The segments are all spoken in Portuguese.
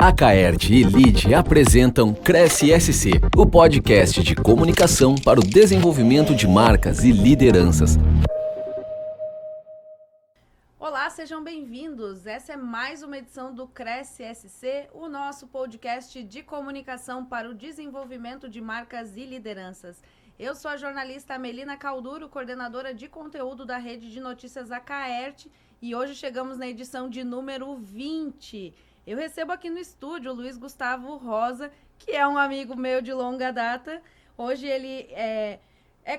A Caert e Lide apresentam Cresce SC, o podcast de comunicação para o desenvolvimento de marcas e lideranças. Olá, sejam bem-vindos. Essa é mais uma edição do Cresce SC, o nosso podcast de comunicação para o desenvolvimento de marcas e lideranças. Eu sou a jornalista Melina Calduro, coordenadora de conteúdo da rede de notícias A Caert, e hoje chegamos na edição de número 20. Eu recebo aqui no estúdio o Luiz Gustavo Rosa, que é um amigo meu de longa data. Hoje ele é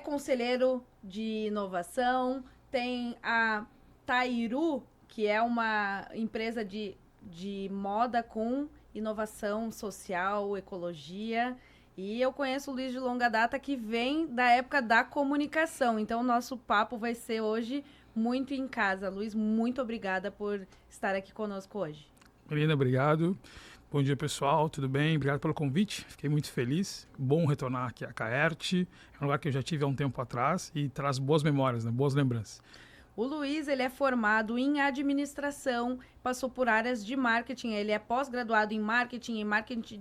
conselheiro de inovação, tem a Tairu, que é uma empresa de moda com inovação social, ecologia. E eu conheço o Luiz de longa data, que vem da época da comunicação. Então, o nosso papo vai ser hoje muito em casa. Luiz, muito obrigada por estar aqui conosco hoje. Melina, obrigado. Bom dia, pessoal. Tudo bem? Obrigado pelo convite. Fiquei muito feliz. Bom retornar aqui a Caert. É um lugar que eu já tive há um tempo atrás e traz boas memórias, né? Boas lembranças. O Luiz, ele é formado em administração, passou por áreas de marketing, ele é pós-graduado em marketing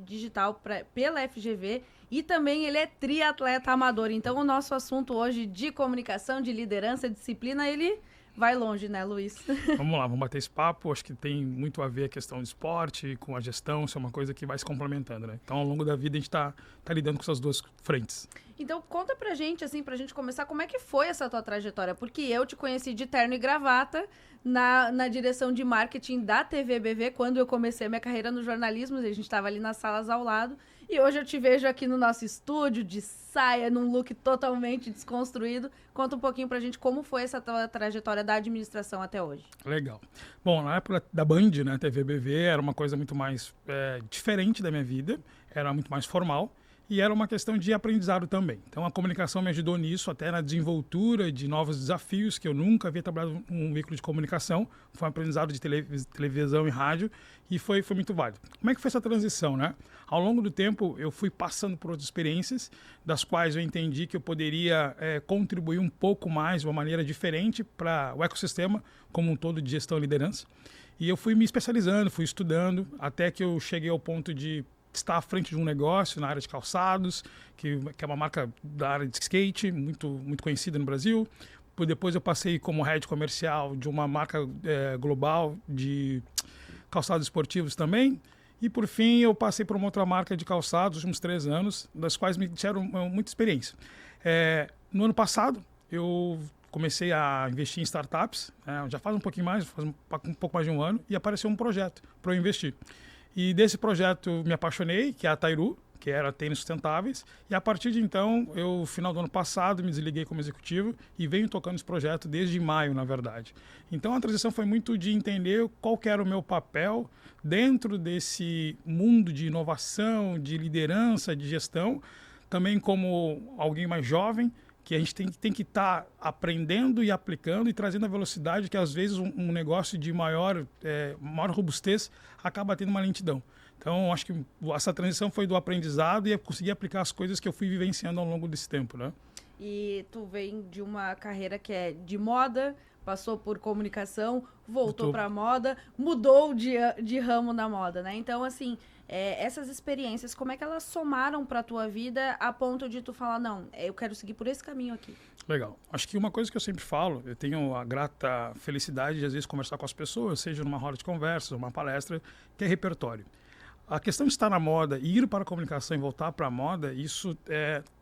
digital pela FGV e também ele é triatleta amador. Então, o nosso assunto hoje de comunicação, de liderança, disciplina, ele vai longe, né, Luiz? Vamos lá, vamos bater esse papo. Acho que tem muito a ver a questão do esporte com a gestão, isso é uma coisa que vai se complementando, né? Então, ao longo da vida, a gente tá lidando com essas duas frentes. Então, conta pra gente, assim, pra gente começar, como é que foi essa tua trajetória? Porque eu te conheci de terno e gravata na direção de marketing da TVBV, quando eu comecei a minha carreira no jornalismo, a gente estava ali nas salas ao lado, e hoje eu te vejo aqui no nosso estúdio, de saia, num look totalmente desconstruído. Conta um pouquinho pra gente como foi essa tua trajetória da administração até hoje. Legal. Bom, na época da Band, né, TVBV, era uma coisa muito mais diferente da minha vida, era muito mais formal. E era uma questão de aprendizado também. Então, a comunicação me ajudou nisso, até na desenvoltura de novos desafios, que eu nunca havia trabalhado num veículo de comunicação. Foi um aprendizado de televisão e rádio, e foi muito válido. Como é que foi essa transição, né? Ao longo do tempo, eu fui passando por outras experiências, das quais eu entendi que eu poderia contribuir um pouco mais, de uma maneira diferente, para o ecossistema como um todo de gestão e liderança. E eu fui me especializando, fui estudando, até que eu cheguei ao ponto de estar à frente de um negócio na área de calçados, que é uma marca da área de skate, muito conhecida no Brasil. Depois eu passei como head comercial de uma marca global de calçados esportivos também. E, por fim, eu passei por uma outra marca de calçados nos últimos 3 anos, das quais me deram muita experiência. No ano passado, eu comecei a investir em startups, já faz um pouquinho mais, faz um pouco mais de um ano, e apareceu um projeto para eu investir. E desse projeto me apaixonei, que é a Tairu, que era tênis sustentáveis. E a partir de então, no final do ano passado, me desliguei como executivo e venho tocando esse projeto desde maio, na verdade. Então a transição foi muito de entender qual que era o meu papel dentro desse mundo de inovação, de liderança, de gestão, também como alguém mais jovem, que a gente tem que estar aprendendo e aplicando e trazendo a velocidade que, às vezes, um negócio de maior robustez acaba tendo uma lentidão. Então, acho que essa transição foi do aprendizado e conseguir aplicar as coisas que eu fui vivenciando ao longo desse tempo, né? E tu vem de uma carreira que é de moda, passou por comunicação, voltou para moda, mudou de ramo na moda, né? Então, assim, essas experiências, como é que elas somaram para a tua vida a ponto de tu falar, não, eu quero seguir por esse caminho aqui? Legal. Acho que uma coisa que eu sempre falo, eu tenho a grata felicidade de, às vezes, conversar com as pessoas, seja numa roda de conversas, uma palestra, que é repertório. A questão de estar na moda, ir para a comunicação e voltar para a moda, isso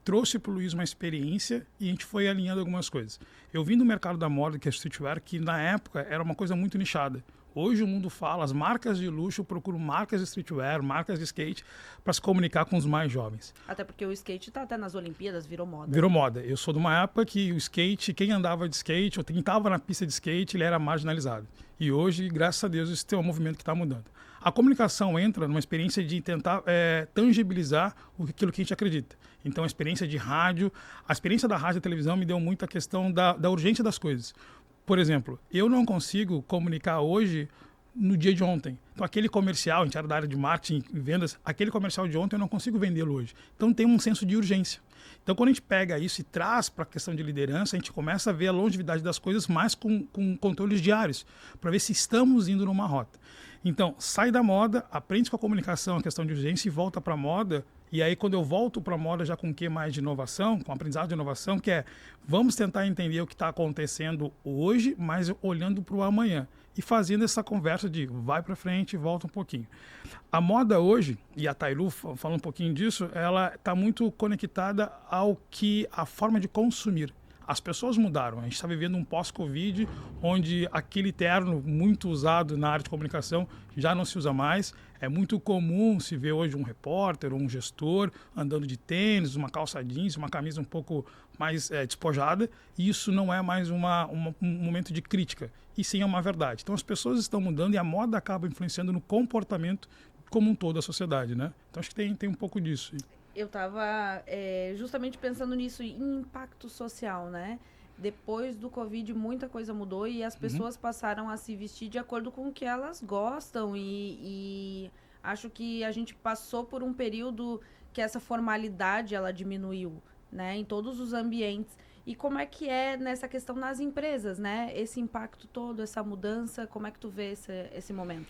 trouxe para o Luiz uma experiência e a gente foi alinhando algumas coisas. Eu vim do mercado da moda, que é streetwear, que na época era uma coisa muito nichada. Hoje o mundo fala, as marcas de luxo procuram marcas de streetwear, marcas de skate, para se comunicar com os mais jovens. Até porque o skate está até nas Olimpíadas, virou moda. Virou moda. Eu sou de uma época que o skate, quem andava de skate ou quem estava na pista de skate, ele era marginalizado. E hoje, graças a Deus, isso tem um movimento que está mudando. A comunicação entra numa experiência de tentar tangibilizar aquilo que a gente acredita. Então, a experiência de rádio, a experiência da rádio e da televisão me deu muito a questão da urgência das coisas. Por exemplo, eu não consigo comunicar hoje no dia de ontem. Então, aquele comercial, a gente era da área de marketing e vendas, aquele comercial de ontem eu não consigo vendê-lo hoje. Então, tem um senso de urgência. Então, quando a gente pega isso e traz para a questão de liderança, a gente começa a ver a longevidade das coisas mais com controles diários, para ver se estamos indo numa rota. Então, sai da moda, aprende com a comunicação a questão de urgência e volta para a moda. E aí, quando eu volto para a moda já com o que mais de inovação, com aprendizado de inovação, que é vamos tentar entender o que está acontecendo hoje, mas olhando para o amanhã. E fazendo essa conversa de vai para frente e volta um pouquinho. A moda hoje, e a Tailu fala um pouquinho disso, ela está muito conectada ao que a forma de consumir. As pessoas mudaram. A gente está vivendo um pós-Covid, onde aquele terno muito usado na área de comunicação já não se usa mais. É muito comum se ver hoje um repórter ou um gestor andando de tênis, uma calça jeans, uma camisa um pouco mais despojada. E isso não é mais um momento de crítica, e sim é uma verdade. Então as pessoas estão mudando e a moda acaba influenciando no comportamento como um todo da sociedade, né? Então acho que tem um pouco disso. Eu estava justamente pensando nisso, em impacto social, né? Depois do Covid, muita coisa mudou e as pessoas passaram a se vestir de acordo com o que elas gostam. E acho que a gente passou por um período que essa formalidade, ela diminuiu, né? Em todos os ambientes. E como é que é nessa questão nas empresas, né? Esse impacto todo, essa mudança, como é que tu vê esse momento?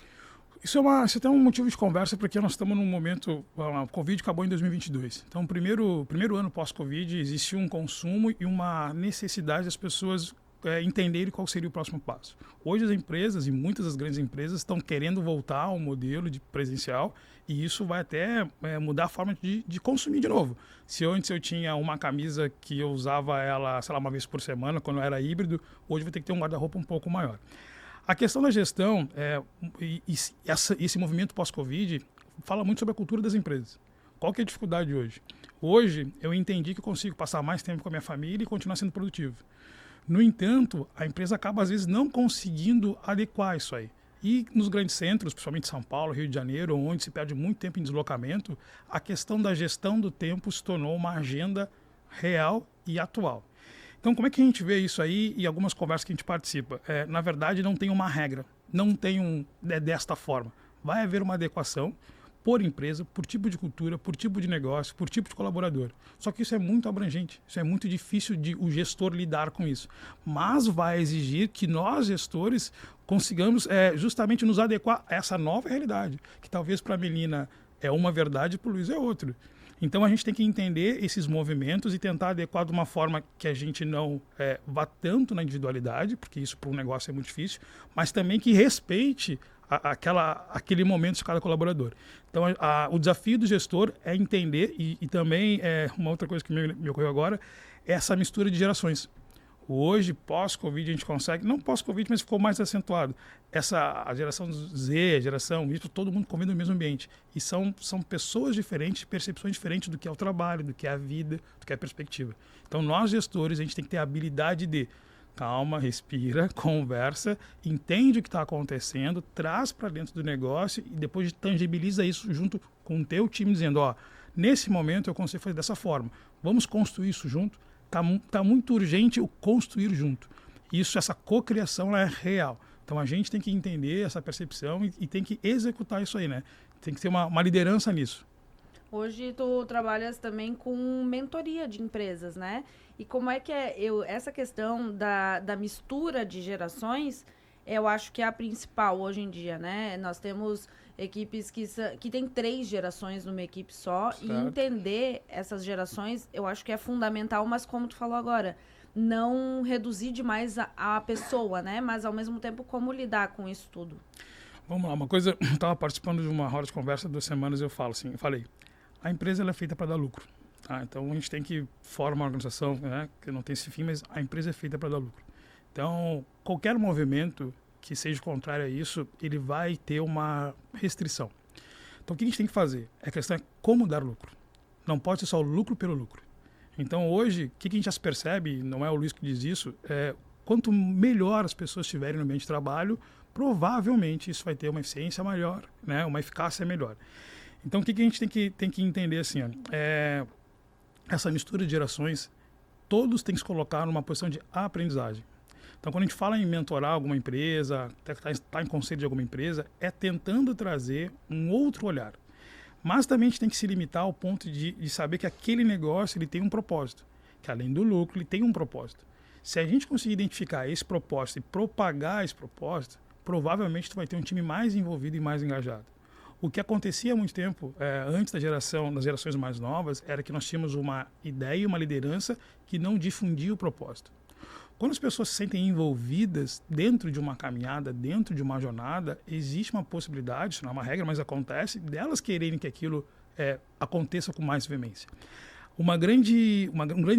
Isso é até um motivo de conversa, porque nós estamos num momento... A Covid acabou em 2022. Então, primeiro ano pós-Covid, existiu um consumo e uma necessidade das pessoas entenderem qual seria o próximo passo. Hoje as empresas, e muitas das grandes empresas, estão querendo voltar ao modelo de presencial, e isso vai até mudar a forma de consumir de novo. Se antes eu tinha uma camisa que eu usava ela, sei lá, uma vez por semana, quando eu era híbrido, hoje eu vou ter que ter um guarda-roupa um pouco maior. A questão da gestão, esse movimento pós-Covid, fala muito sobre a cultura das empresas. Qual que é a dificuldade hoje? Hoje, eu entendi que eu consigo passar mais tempo com a minha família e continuar sendo produtivo. No entanto, a empresa acaba, às vezes, não conseguindo adequar isso aí. E nos grandes centros, principalmente São Paulo, Rio de Janeiro, onde se perde muito tempo em deslocamento, a questão da gestão do tempo se tornou uma agenda real e atual. Então, como é que a gente vê isso aí e algumas conversas que a gente participa? Na verdade, não tem uma regra, não tem desta forma. Vai haver uma adequação por empresa, por tipo de cultura, por tipo de negócio, por tipo de colaborador. Só que isso é muito abrangente, isso é muito difícil de o gestor lidar com isso. Mas vai exigir que nós, gestores, consigamos justamente nos adequar a essa nova realidade, que talvez para a Melina é uma verdade e para o Luiz é outra. Então, a gente tem que entender esses movimentos e tentar adequar de uma forma que a gente não vá tanto na individualidade, porque isso para um negócio é muito difícil, mas também que respeite aquele momento de cada colaborador. Então, o desafio do gestor é entender, e também uma outra coisa que me ocorreu agora, é essa mistura de gerações. Hoje, pós-Covid, a gente consegue, não pós-Covid, mas ficou mais acentuado. A geração Z, a geração Y, todo mundo convive no mesmo ambiente. E são pessoas diferentes, percepções diferentes do que é o trabalho, do que é a vida, do que é a perspectiva. Então, nós, gestores, a gente tem que ter a habilidade de calma, respira, conversa, entende o que está acontecendo, traz para dentro do negócio e depois tangibiliza isso junto com o teu time, dizendo, nesse momento eu consigo fazer dessa forma. Vamos construir isso junto. Tá muito urgente o construir junto. Essa cocriação é real. Então a gente tem que entender essa percepção e tem que executar isso aí, né? Tem que ter uma liderança nisso. Hoje tu trabalhas também com mentoria de empresas, né? E como é que essa questão da mistura de gerações, eu acho que é a principal hoje em dia, né? Nós temos equipes que tem 3 gerações numa equipe só, certo. E entender essas gerações, eu acho que é fundamental, mas como tu falou agora, não reduzir demais a pessoa, né? Mas ao mesmo tempo, como lidar com isso tudo? Vamos lá, uma coisa, eu estava participando de uma roda de conversa 2 semanas, eu falei, a empresa ela é feita para dar lucro. Tá? Então a gente tem que formar uma organização, né, que não tem esse fim, mas a empresa é feita para dar lucro. Então, qualquer movimento que seja contrário a isso, ele vai ter uma restrição. Então, o que a gente tem que fazer? A questão é como dar lucro. Não pode ser só o lucro pelo lucro. Então, hoje, o que a gente já se percebe, não é o Luiz que diz isso, quanto melhor as pessoas estiverem no ambiente de trabalho, provavelmente isso vai ter uma eficiência maior, né, uma eficácia melhor. Então, o que a gente tem que entender assim, essa mistura de gerações, todos têm que se colocar numa posição de aprendizagem. Então, quando a gente fala em mentorar alguma empresa, estar em conselho de alguma empresa, é tentando trazer um outro olhar. Mas também a gente tem que se limitar ao ponto de saber que aquele negócio ele tem um propósito, que além do lucro, ele tem um propósito. Se a gente conseguir identificar esse propósito e propagar esse propósito, provavelmente tu vai ter um time mais envolvido e mais engajado. O que acontecia há muito tempo, antes das gerações mais novas, era que nós tínhamos uma ideia e uma liderança que não difundia o propósito. Quando as pessoas se sentem envolvidas dentro de uma caminhada, dentro de uma jornada, existe uma possibilidade, isso não é uma regra, mas acontece, delas quererem que aquilo aconteça com mais veemência. Um grande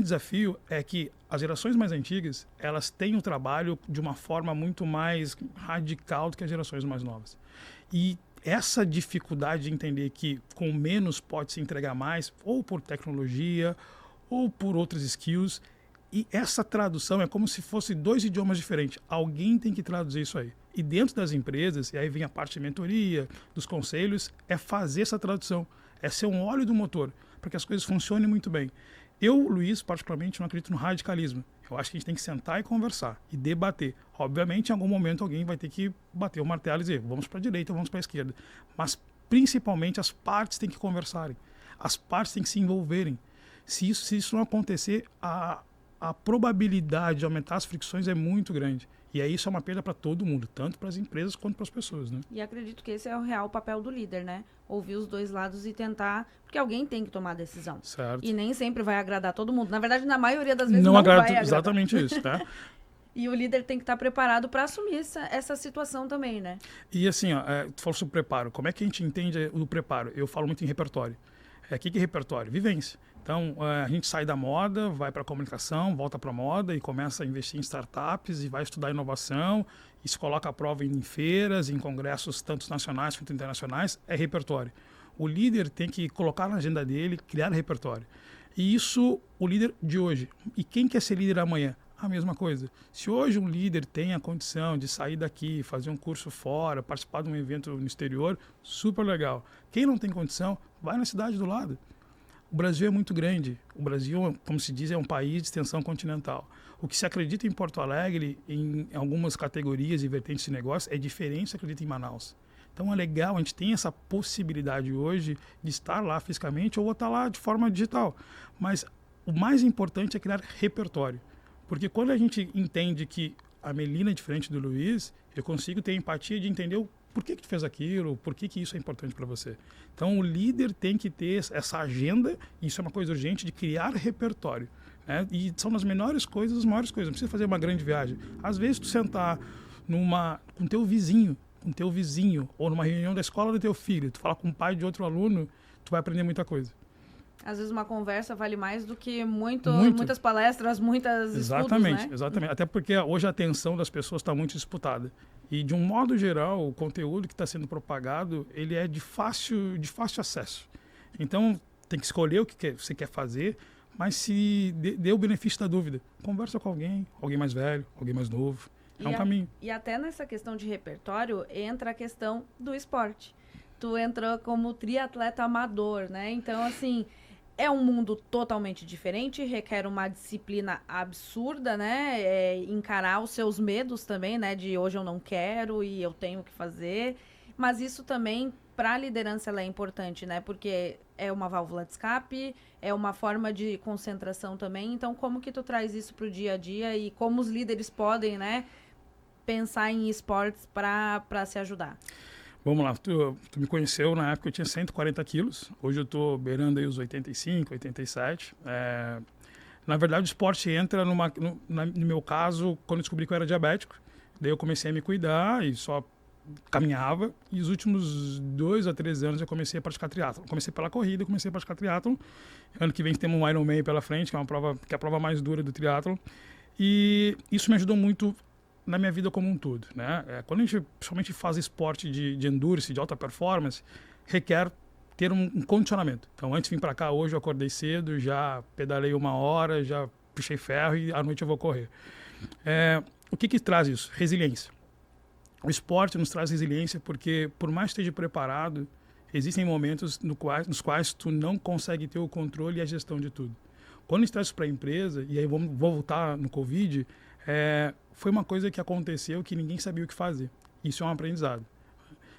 desafio é que as gerações mais antigas, elas têm o trabalho de uma forma muito mais radical do que as gerações mais novas. E essa dificuldade de entender que com menos pode se entregar mais, ou por tecnologia, ou por outras skills, e essa tradução é como se fosse 2 idiomas diferentes. Alguém tem que traduzir isso aí. E dentro das empresas, e aí vem a parte de mentoria, dos conselhos, é fazer essa tradução. É ser um óleo do motor, para que as coisas funcionem muito bem. Eu, Luiz, particularmente, não acredito no radicalismo. Eu acho que a gente tem que sentar e conversar, e debater. Obviamente, em algum momento, alguém vai ter que bater o martelo e dizer, vamos para a direita, vamos para a esquerda. Mas, principalmente, as partes têm que conversarem. As partes têm que se envolverem. Se isso não acontecer, a probabilidade de aumentar as fricções é muito grande. E aí isso é uma perda para todo mundo, tanto para as empresas quanto para as pessoas, né? E acredito que esse é o real papel do líder, né? Ouvir os dois lados e tentar... Porque alguém tem que tomar a decisão. Certo. E nem sempre vai agradar todo mundo. Na verdade, na maioria das vezes não vai agrada agradar. exatamente isso, tá? E o líder tem que estar preparado para assumir essa situação também, né? E assim, tu falou sobre preparo. Como é que a gente entende o preparo? Eu falo muito em repertório. O que é repertório? Vivência. Então, a gente sai da moda, vai para a comunicação, volta para a moda e começa a investir em startups e vai estudar inovação e se coloca à prova em feiras, em congressos tanto nacionais quanto internacionais, é repertório. O líder tem que colocar na agenda dele, criar repertório. E isso, o líder de hoje. E quem quer ser líder amanhã? A mesma coisa. Se hoje um líder tem a condição de sair daqui, fazer um curso fora, participar de um evento no exterior, super legal. Quem não tem condição, vai na cidade do lado. O Brasil é muito grande. O Brasil, como se diz, é um país de extensão continental. O que se acredita em Porto Alegre, em algumas categorias e vertentes de negócio, é diferente do que se acredita em Manaus. Então é legal, a gente tem essa possibilidade hoje de estar lá fisicamente ou estar lá de forma digital. Mas o mais importante é criar repertório. Porque quando a gente entende que a Melina é diferente do Luiz, eu consigo ter empatia de entender por que tu fez aquilo, por que isso é importante para você. Então, o líder tem que ter essa agenda, e isso é uma coisa urgente, de criar repertório. Né? E são as menores coisas, as maiores coisas. Não precisa fazer uma grande viagem. Às vezes, tu sentar com teu vizinho, ou numa reunião da escola do teu filho, tu falar com o pai de outro aluno, tu vai aprender muita coisa. Às vezes uma conversa vale mais do que muitas palestras, muitas exatamente, estudos, né? Exatamente. Até porque hoje a atenção das pessoas está muito disputada. E, de um modo geral, o conteúdo que está sendo propagado, ele é de fácil acesso. Então, tem que escolher o que você quer fazer, mas se dê o benefício da dúvida. Conversa com alguém mais velho, alguém mais novo. É um caminho. E até nessa questão de repertório, entra a questão do esporte. Tu entrou como triatleta amador, né? Então, assim... É um mundo totalmente diferente, requer uma disciplina absurda, né? Encarar os seus medos também, né? De hoje eu não quero e eu tenho que fazer. Mas isso também, para a liderança, ela é importante, né? Porque é uma válvula de escape, é uma forma de concentração também. Então, como que tu traz isso para o dia a dia e como os líderes podem, né? Pensar em esportes para se ajudar? Vamos lá, tu me conheceu na época eu tinha 140 quilos, hoje eu estou beirando aí os 85, 87. Na verdade o esporte entra no meu caso, quando eu descobri que eu era diabético, daí eu comecei a me cuidar e só caminhava, e os últimos 2 a 3 anos eu comecei a praticar triatlon. Comecei pela corrida, comecei a praticar triatlon. Ano que vem temos um Ironman pela frente, que é a prova mais dura do triatlon, e isso me ajudou muito na minha vida como um todo, né? Quando a gente principalmente faz esporte de endurance, de alta performance, requer ter um condicionamento. Então, antes de vir para cá, hoje eu acordei cedo, já pedalei 1 hora, já puxei ferro e à noite eu vou correr. O que traz isso? Resiliência. O esporte nos traz resiliência porque, por mais que esteja preparado, existem momentos nos quais tu não consegue ter o controle e a gestão de tudo. Quando a gente traz isso para a empresa, e aí vou voltar no Covid, Foi uma coisa que aconteceu que ninguém sabia o que fazer. Isso é um aprendizado.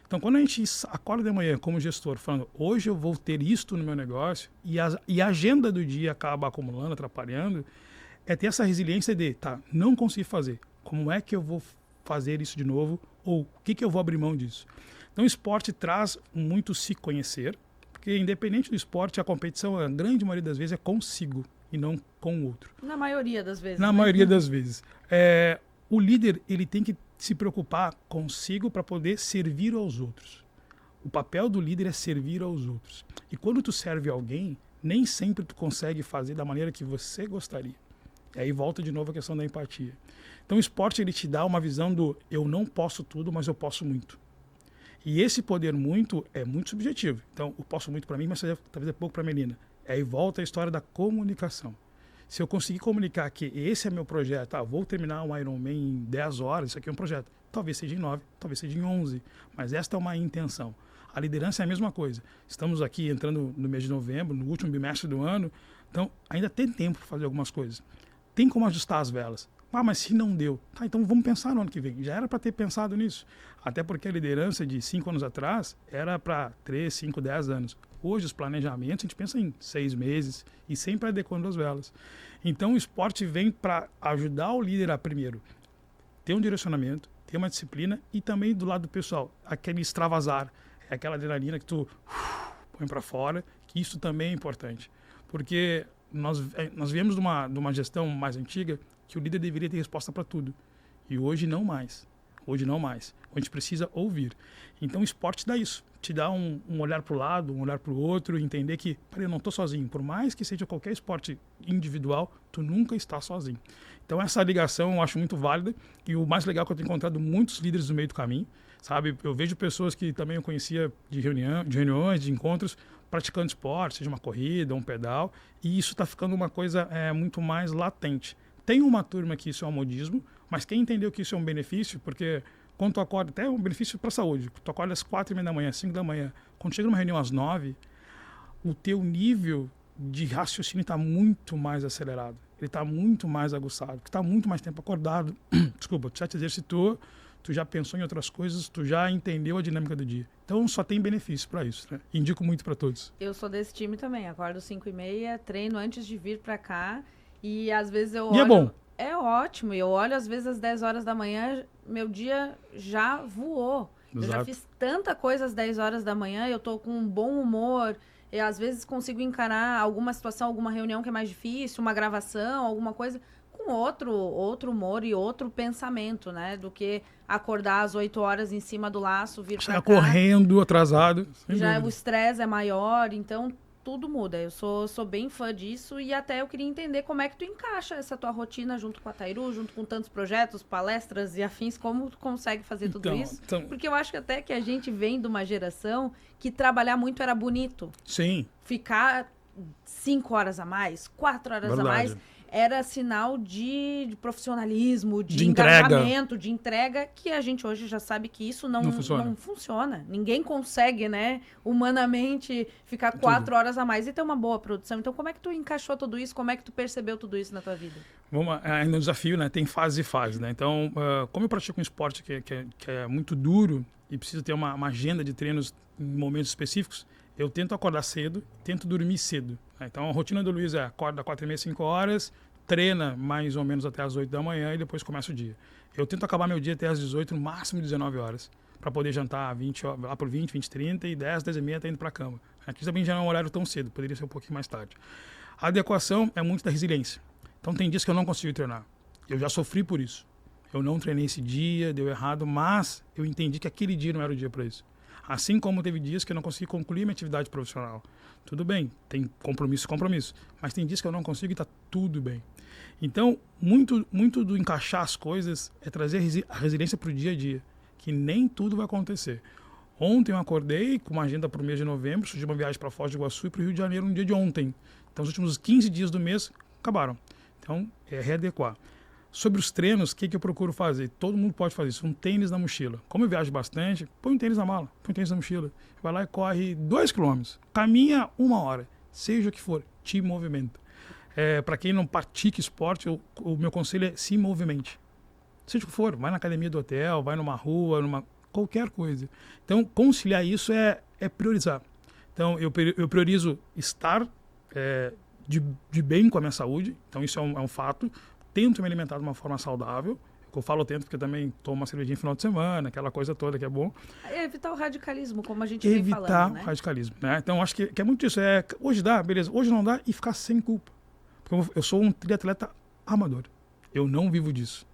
Então, quando a gente acorda de manhã como gestor, falando, hoje eu vou ter isto no meu negócio, e a agenda do dia acaba acumulando, atrapalhando, é ter essa resiliência de, não consegui fazer. Como é que eu vou fazer isso de novo? Ou o que eu vou abrir mão disso? Então, o esporte traz muito se conhecer, porque independente do esporte, a competição, a grande maioria das vezes, é consigo e não com o outro. Na maioria das vezes. Na maioria das vezes. O líder, ele tem que se preocupar consigo para poder servir aos outros. O papel do líder é servir aos outros. E quando tu serve alguém, nem sempre tu consegue fazer da maneira que você gostaria. E aí volta de novo a questão da empatia. Então o esporte, ele te dá uma visão do eu não posso tudo, mas eu posso muito. E esse poder muito é muito subjetivo. Então eu posso muito para mim, mas talvez é pouco para a menina. E aí volta a história da comunicação. Se eu conseguir comunicar que esse é meu projeto, vou terminar um Ironman em 10 horas, isso aqui é um projeto. Talvez seja em 9, talvez seja em 11, mas esta é uma intenção. A liderança é a mesma coisa. Estamos aqui entrando no mês de novembro, no último bimestre do ano, então ainda tem tempo para fazer algumas coisas. Tem como ajustar as velas. Mas se não deu, então vamos pensar no ano que vem. Já era para ter pensado nisso. Até porque a liderança de 5 anos atrás era para 3, 5, 10 anos. Hoje os planejamentos a gente pensa em 6 meses e sempre adequando as velas. Então o esporte vem para ajudar o líder a primeiro ter um direcionamento, ter uma disciplina e também do lado do pessoal, aquele extravasar, aquela adrenalina que tu põe para fora, que isso também é importante. Porque nós viemos de uma gestão mais antiga que o líder deveria ter resposta para tudo. E hoje não mais. Hoje não mais. A gente precisa ouvir. Então o esporte dá isso. Te dá um olhar para o lado, um olhar para o outro, entender que, eu não estou sozinho. Por mais que seja qualquer esporte individual, tu nunca está sozinho. Então essa ligação eu acho muito válida. E o mais legal é que eu tenho encontrado muitos líderes no meio do caminho. Sabe? Eu vejo pessoas que também eu conhecia de reuniões, de encontros, praticando esporte, seja uma corrida, um pedal. E isso está ficando uma coisa muito mais latente. Tem uma turma que isso é um modismo, mas quem entendeu que isso é um benefício, porque quando tu acorda, até é um benefício para a saúde, tu acorda às 4h30 da manhã, 5 da manhã, quando chega numa reunião às 9, o teu nível de raciocínio está muito mais acelerado, ele está muito mais aguçado, porque está muito mais tempo acordado, desculpa, tu já te exercitou, tu já pensou em outras coisas, tu já entendeu a dinâmica do dia. Então só tem benefício para isso, né? Indico muito para todos. Eu sou desse time também, acordo 5h30, treino antes de vir para cá. E às vezes eu olho... E é bom. É ótimo. Eu olho às vezes às 10 horas da manhã, meu dia já voou. Exato. Eu já fiz tanta coisa às 10 horas da manhã, eu tô com um bom humor. E às vezes consigo encarar alguma situação, alguma reunião que é mais difícil, uma gravação, alguma coisa, com outro humor e outro pensamento, né? Do que acordar às 8 horas em cima do laço, vir pra cá. Correndo, atrasado. Já o estresse é maior, então... Tudo muda. Eu sou bem fã disso e até eu queria entender como é que tu encaixa essa tua rotina junto com a Tairu, junto com tantos projetos, palestras e afins, como tu consegue fazer tudo isso? Porque eu acho que até que a gente vem de uma geração que trabalhar muito era bonito. Sim. Ficar 5 horas a mais, 4 horas a mais, era sinal de profissionalismo, de engajamento, de entrega, que a gente hoje já sabe que isso não funciona. Ninguém consegue, né, humanamente, ficar 4 horas a mais e ter uma boa produção. Então, como é que tu encaixou tudo isso? Como é que tu percebeu tudo isso na tua vida? Ainda um desafio, né? Tem fases e fases, né? Então, como eu pratico um esporte que é muito duro e precisa ter uma agenda de treinos em momentos específicos, eu tento acordar cedo, tento dormir cedo. Então, a rotina do Luiz é acorda 4h30, 5 horas, treina mais ou menos até as 8 da manhã e depois começa o dia. Eu tento acabar meu dia até as 18, no máximo 19 horas, para poder jantar lá por 20, 30 e 10, 10h30 tá indo para a cama. Aqui também já não é um horário tão cedo, poderia ser um pouquinho mais tarde. A adequação é muito da resiliência. Então, tem dias que eu não consigo treinar. Eu já sofri por isso. Eu não treinei esse dia, deu errado, mas eu entendi que aquele dia não era o dia para isso. Assim como teve dias que eu não consegui concluir minha atividade profissional. Tudo bem, tem compromisso, mas tem dias que eu não consigo e está tudo bem. Então, muito do encaixar as coisas é trazer a resiliência para o dia a dia, que nem tudo vai acontecer. Ontem eu acordei com uma agenda para o mês de novembro, surgiu uma viagem para Foz do Iguaçu e para o Rio de Janeiro no dia de ontem. Então, os últimos 15 dias do mês acabaram. Então, é readequar. Sobre os treinos, o que eu procuro fazer? Todo mundo pode fazer isso, um tênis na mochila. Como eu viajo bastante, põe um tênis na mala, põe um tênis na mochila. Vai lá e corre 2 km, caminha 1 hora, seja o que for, te movimenta. Para quem não pratica esporte, o meu conselho é se movimente. Seja o que for, vai na academia do hotel, vai numa rua, qualquer coisa. Então, conciliar isso é priorizar. Então, eu priorizo estar de bem com a minha saúde. Então, isso é um fato. Tento me alimentar de uma forma saudável. Eu falo tento porque eu também tomo uma cervejinha no final de semana, aquela coisa toda que é bom. Evitar o radicalismo, como a gente vem falando, né? Evitar o radicalismo, né? Então, acho que é muito isso. Hoje dá, beleza. Hoje não dá e ficar sem culpa. Porque eu sou um triatleta amador. Eu não vivo disso.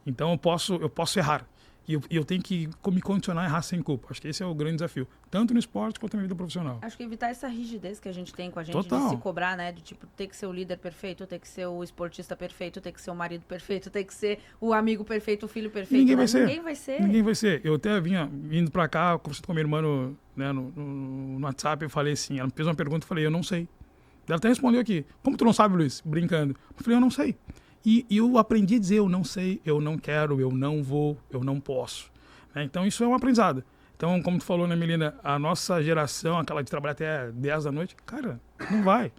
Então, eu posso errar. E eu tenho que me condicionar a errar sem culpa. Acho que esse é o grande desafio. Tanto no esporte quanto na vida profissional. Acho que evitar essa rigidez que a gente tem com a gente Total. de se cobrar, né? De tipo, ter que ser o líder perfeito, ter que ser o esportista perfeito, ter que ser o marido perfeito, ter que ser o amigo perfeito, o filho perfeito. Ninguém né? vai ser. Ninguém vai ser. Eu até vindo pra cá, conversando com a minha irmã no WhatsApp, eu falei assim, ela me fez uma pergunta, eu falei, eu não sei. Ela até respondeu aqui, como tu não sabe, Luiz? Brincando. Eu falei, eu não sei. E eu aprendi a dizer, eu não sei, eu não quero, eu não vou, eu não posso. Então, isso é um aprendizado. Então, como tu falou, né, Melina, a nossa geração, aquela de trabalhar até 10 da noite, cara, não vai.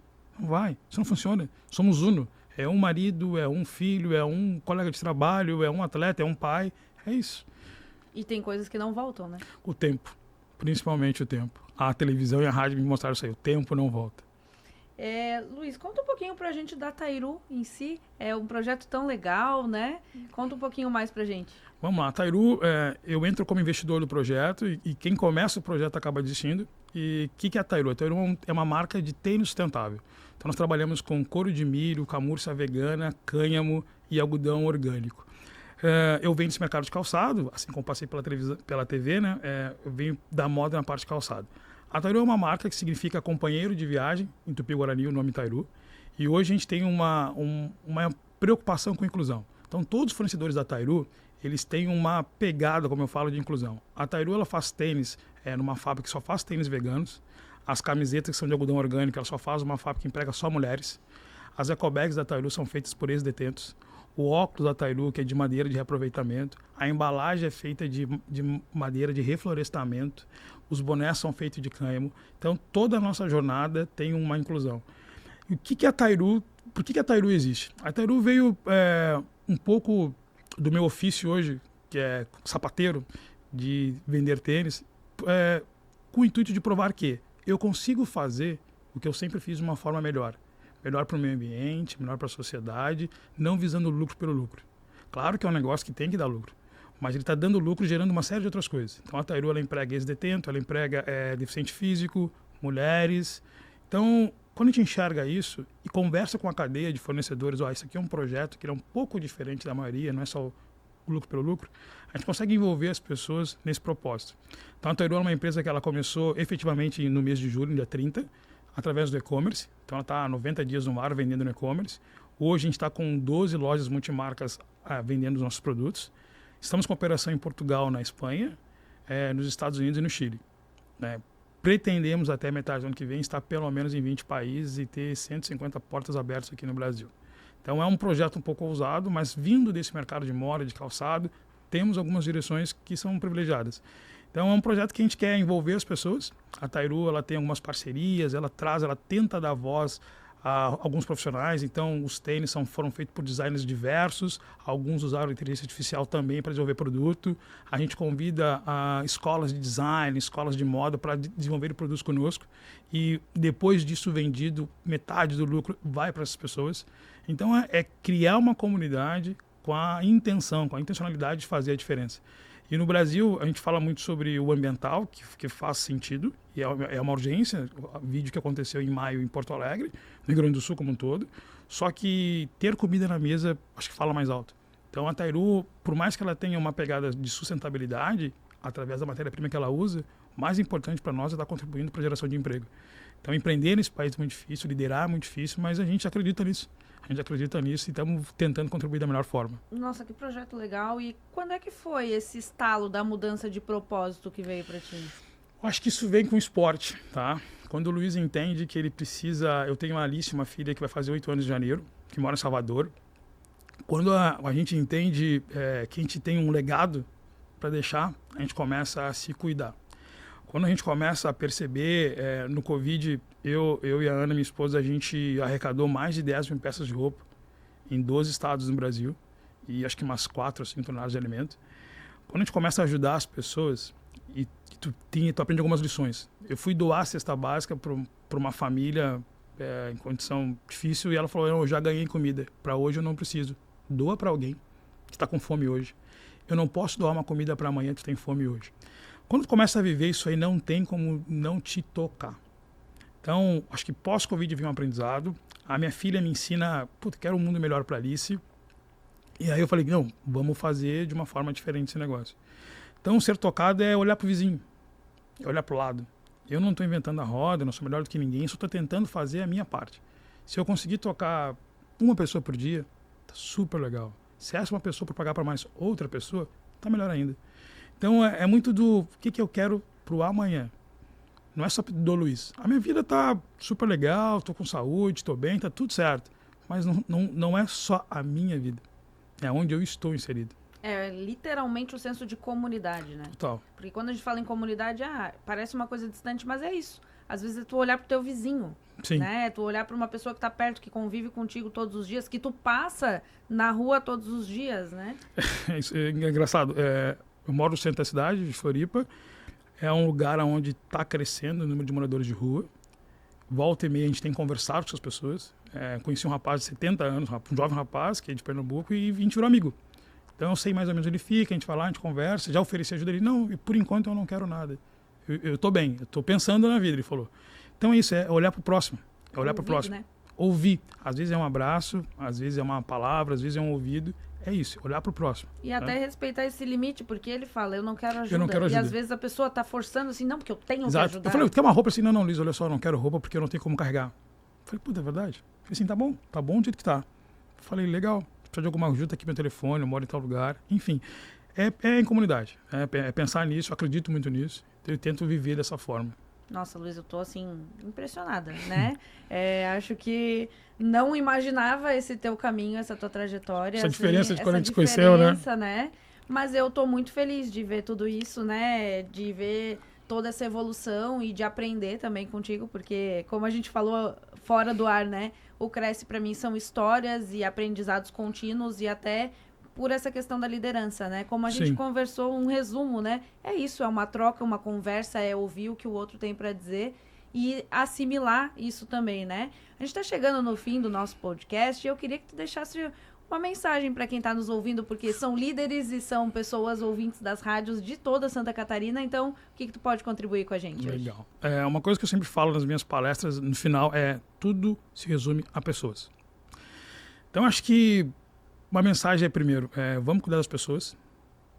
Isso não funciona. Somos uno. É um marido, é um filho, é um colega de trabalho, é um atleta, é um pai. É isso. E tem coisas que não voltam, né? O tempo. Principalmente o tempo. A televisão e a rádio me mostraram isso aí. O tempo não volta. Luiz, conta um pouquinho pra gente da Tairu em si. É um projeto tão legal, né? Conta um pouquinho mais pra gente. Vamos lá, a Tairu, eu entro como investidor do projeto e quem começa o projeto acaba desistindo. E o que é a Tairu? A Tairu é uma marca de tênis sustentável. Então nós trabalhamos com couro de milho, camurça vegana, cânhamo e algodão orgânico. Eu venho desse mercado de calçado, assim como passei pela TV, né? Eu venho da moda na parte de calçado. A Tairu é uma marca que significa companheiro de viagem, em Tupi-Guarani o nome Tairu. E hoje a gente tem uma preocupação com a inclusão. Então todos os fornecedores da Tairu, eles têm uma pegada, como eu falo, de inclusão. A Tairu, ela faz tênis numa fábrica que só faz tênis veganos. As camisetas que são de algodão orgânico, ela só faz uma fábrica que emprega só mulheres. As ecobags da Tairu são feitas por ex-detentos. O óculos da Tairu, que é de madeira de reaproveitamento. A embalagem é feita de madeira de reflorestamento. Os bonés são feitos de cânhamo. Então, toda a nossa jornada tem uma inclusão. E o que é a Tairu? Por que a Tairu existe? A Tairu veio um pouco do meu ofício hoje, que é sapateiro, de vender tênis, com o intuito de provar que eu consigo fazer o que eu sempre fiz de uma forma melhor. Melhor para o meio ambiente, melhor para a sociedade, não visando lucro pelo lucro. Claro que é um negócio que tem que dar lucro, mas ele está dando lucro gerando uma série de outras coisas. Então a Tairu, ela emprega ex-detento, ela emprega deficiente físico, mulheres. Então, quando a gente enxerga isso e conversa com a cadeia de fornecedores, isso aqui é um projeto que é um pouco diferente da maioria, não é só o lucro pelo lucro, a gente consegue envolver as pessoas nesse propósito. Então a Tairu é uma empresa que ela começou efetivamente no mês de julho, dia 30, através do e-commerce. Então ela está há 90 dias no ar vendendo no e-commerce. Hoje a gente está com 12 lojas multimarcas vendendo os nossos produtos. Estamos com operação em Portugal, na Espanha, nos Estados Unidos e no Chile. Pretendemos até metade do ano que vem estar pelo menos em 20 países e ter 150 portas abertas aqui no Brasil. Então é um projeto um pouco ousado, mas vindo desse mercado de moda, de calçado, temos algumas direções que são privilegiadas. Então é um projeto que a gente quer envolver as pessoas. A Tairu, ela tem algumas parcerias, ela tenta dar voz a alguns profissionais. Então os tênis foram feitos por designers diversos, alguns usaram inteligência artificial também para desenvolver produto. A gente convida escolas de design, escolas de moda para desenvolver produtos conosco. E depois disso vendido, metade do lucro vai para essas pessoas. Então é criar uma comunidade com a intencionalidade de fazer a diferença. E no Brasil, a gente fala muito sobre o ambiental, que faz sentido, e é uma urgência, o vídeo que aconteceu em maio em Porto Alegre, no Rio Grande do Sul como um todo, só que ter comida na mesa, acho que fala mais alto. Então a Tairu, por mais que ela tenha uma pegada de sustentabilidade, através da matéria-prima que ela usa, o mais importante para nós é estar contribuindo para a geração de emprego. Então empreender nesse país é muito difícil, liderar é muito difícil, mas a gente acredita nisso. A gente acredita nisso e estamos tentando contribuir da melhor forma. Nossa, que projeto legal. E quando é que foi esse estalo da mudança de propósito que veio para ti? Eu acho que isso vem com o esporte, tá? Quando o Luiz entende que ele precisa... Eu tenho uma Alice, uma filha que vai fazer 8 anos em janeiro, que mora em Salvador. Quando a gente entende que a gente tem um legado para deixar, a gente começa a se cuidar. Quando a gente começa a perceber, no Covid, eu e a Ana, minha esposa, a gente arrecadou mais de 10 mil peças de roupa em 12 estados no Brasil e acho que umas 4 ou 5 toneladas de alimento. Quando a gente começa a ajudar as pessoas e tu aprende algumas lições. Eu fui doar a cesta básica para uma família em condição difícil e ela falou, eu já ganhei comida, para hoje eu não preciso. Doa para alguém que está com fome hoje. Eu não posso doar uma comida para amanhã que tem fome hoje. Quando tu começa a viver isso aí, não tem como não te tocar. Então, acho que pós-Covid veio um aprendizado. A minha filha me ensina, quero um mundo melhor para Alice. E aí eu falei, não, vamos fazer de uma forma diferente esse negócio. Então, ser tocado é olhar para o vizinho, é olhar para o lado. Eu não estou inventando a roda, eu não sou melhor do que ninguém, só estou tentando fazer a minha parte. Se eu conseguir tocar uma pessoa por dia, tá super legal. Se essa uma pessoa por pagar para mais outra pessoa, tá melhor ainda. Então, é muito do que eu quero pro amanhã. Não é só do Luiz. A minha vida tá super legal, tô com saúde, tô bem, tá tudo certo. Mas não é só a minha vida. É onde eu estou inserido. É literalmente o senso de comunidade, né? Total. Porque quando a gente fala em comunidade, parece uma coisa distante, mas é isso. Às vezes é tu olhar pro teu vizinho. Sim. Né? Tu olhar para uma pessoa que tá perto, que convive contigo todos os dias, que tu passa na rua todos os dias, né? Isso é engraçado. Eu moro no centro da cidade, de Floripa. É um lugar onde está crescendo o número de moradores de rua. Volta e meia a gente tem conversado com as pessoas. Conheci um rapaz de 70 anos, um jovem rapaz, que é de Pernambuco, e a gente virou amigo. Então eu sei mais ou menos onde ele fica, a gente vai lá, a gente conversa, já ofereci ajuda. Ele, não, por enquanto eu não quero nada. Eu estou bem, eu estou pensando na vida, ele falou. Então é isso, é olhar para o próximo. É olhar para o próximo. Né? Ouvir. Às vezes é um abraço, às vezes é uma palavra, às vezes é um ouvido. É isso, olhar para o próximo. E até respeitar esse limite, porque ele fala, eu não quero ajuda. Eu não quero ajuda. E às vezes a pessoa está forçando assim, não, porque eu tenho Exato. que ajudar. Eu falei, tu quer uma roupa assim? Não, Liz, olha só, eu não quero roupa porque eu não tenho como carregar. Eu falei, puta, é verdade? Eu falei assim, tá bom do jeito que tá. Eu falei, legal, precisa de alguma ajuda, aqui meu telefone, eu moro em tal lugar. Enfim, é em comunidade, é pensar nisso, eu acredito muito nisso, eu tento viver dessa forma. Nossa, Luiz, eu tô assim, impressionada, né? Acho que não imaginava esse teu caminho, essa tua trajetória. Essa diferença de quando a gente se conheceu, né? Mas eu tô muito feliz de ver tudo isso, né? De ver toda essa evolução e de aprender também contigo, porque como a gente falou fora do ar, né? O Cresce pra mim são histórias e aprendizados contínuos e até por essa questão da liderança, né? Como a gente conversou, um resumo, né? É isso, é uma troca, uma conversa, é ouvir o que o outro tem para dizer e assimilar isso também, né? A gente está chegando no fim do nosso podcast e eu queria que tu deixasse uma mensagem para quem está nos ouvindo, porque são líderes e são pessoas ouvintes das rádios de toda Santa Catarina, então o que tu pode contribuir com a gente hoje? Legal. Uma coisa que eu sempre falo nas minhas palestras, no final, tudo se resume a pessoas. Então, acho que uma mensagem primeiro, vamos cuidar das pessoas,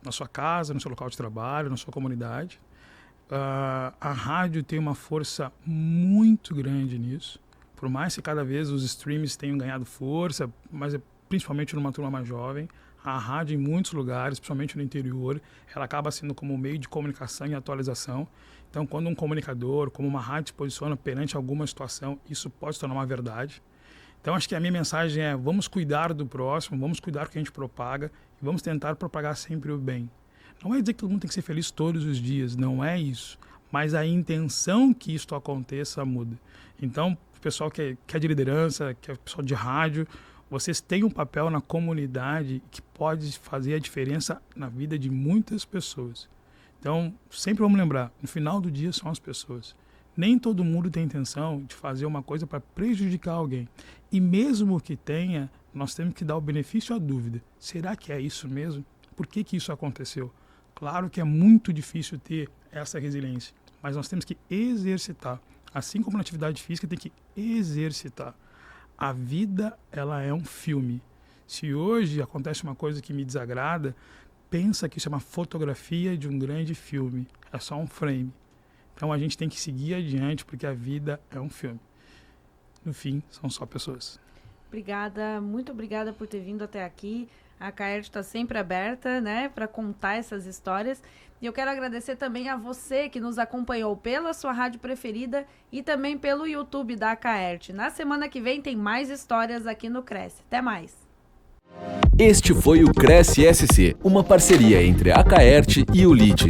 na sua casa, no seu local de trabalho, na sua comunidade. A rádio tem uma força muito grande nisso, por mais que cada vez os streams tenham ganhado força, mas principalmente numa turma mais jovem, a rádio em muitos lugares, principalmente no interior, ela acaba sendo como um meio de comunicação e atualização. Então, quando um comunicador, como uma rádio se posiciona perante alguma situação, isso pode se tornar uma verdade. Então, acho que a minha mensagem vamos cuidar do próximo, vamos cuidar do que a gente propaga e vamos tentar propagar sempre o bem. Não é dizer que todo mundo tem que ser feliz todos os dias, não é isso. Mas a intenção que isso aconteça muda. Então, o pessoal que é de liderança, que é o pessoal de rádio, vocês têm um papel na comunidade que pode fazer a diferença na vida de muitas pessoas. Então, sempre vamos lembrar, no final do dia são as pessoas. Nem todo mundo tem intenção de fazer uma coisa para prejudicar alguém. E mesmo que tenha, nós temos que dar o benefício à dúvida. Será que é isso mesmo? Por que isso aconteceu? Claro que é muito difícil ter essa resiliência, mas nós temos que exercitar. Assim como na atividade física, tem que exercitar. A vida, ela é um filme. Se hoje acontece uma coisa que me desagrada, pensa que isso é uma fotografia de um grande filme. É só um frame. Então a gente tem que seguir adiante, porque a vida é um filme. No fim, são só pessoas. Obrigada, muito obrigada por ter vindo até aqui. A Caerte está sempre aberta, né, para contar essas histórias. E eu quero agradecer também a você que nos acompanhou pela sua rádio preferida e também pelo YouTube da Caerte. Na semana que vem tem mais histórias aqui no Cresce. Até mais! Este foi o Cresce SC, uma parceria entre a Caerte e o LIDE.